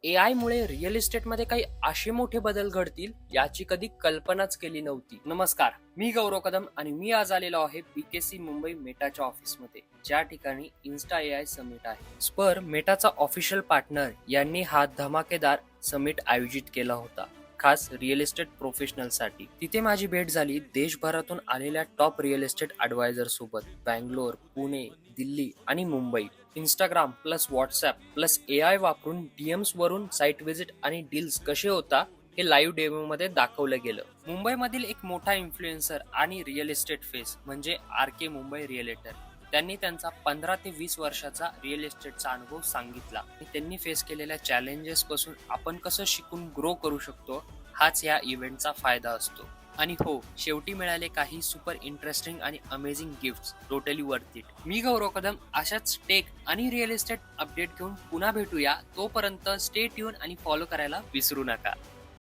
AI मुळे real इस्टेटमध्ये काही असे मोठे बदल घडतील याची कधी कल्पनाच केली नव्हती. नमस्कार, मी गौरव कदम आणि मी आज आलेलो आहे बीकेसी मुंबई मेटाच्या ऑफिसमध्ये, ज्या ठिकाणी इन्स्टा एआय समिट आहे. स्पर मेटाचा ऑफिशियल पार्टनर यांनी हा धमाकेदार समिट आयोजित केला होता, खास रिअल इस्टेट प्रोफेशनलसाठी. तिथे माझी भेट झाली देशभरातून आलेल्या टॉप रिअल इस्टेट ॲडवायझर सोबत. बँगलोर, पुणे, दिल्ली आणि Mumbai. Instagram plus WhatsApp plus AI वापरून डीएम्स वरून साईट व्हिजिट आणि डील्स कसे होता हे लाईव्ह डेमोमध्ये दाखवलं गेलं. मुंबईमधील एक मोठा इन्फ्लुएन्सर आणि रिअल इस्टेट फेस म्हणजे आर के मुंबई रिअलेटर, त्यांनी त्यांचा 15 ते 20 वर्षाचा रिअल इस्टेटचा अनुभव सांगितला. त्यांनी फेस केलेल्या चॅलेंजेस पासून आपण कसं शिकून ग्रो करू शकतो, हाच या इव्हेंटचा फायदा असतो. आणि हो, शेवटी मिळाले काही सुपर इंटरेस्टिंग आणि amazing gifts, totally worth it. मी गौरव कदम अशाच टेक आणि रिअल इस्टेट अपडेट घेऊन पुन्हा भेटूया. तोपर्यंत स्टे ट्यून आणि फॉलो करायला विसरू नका.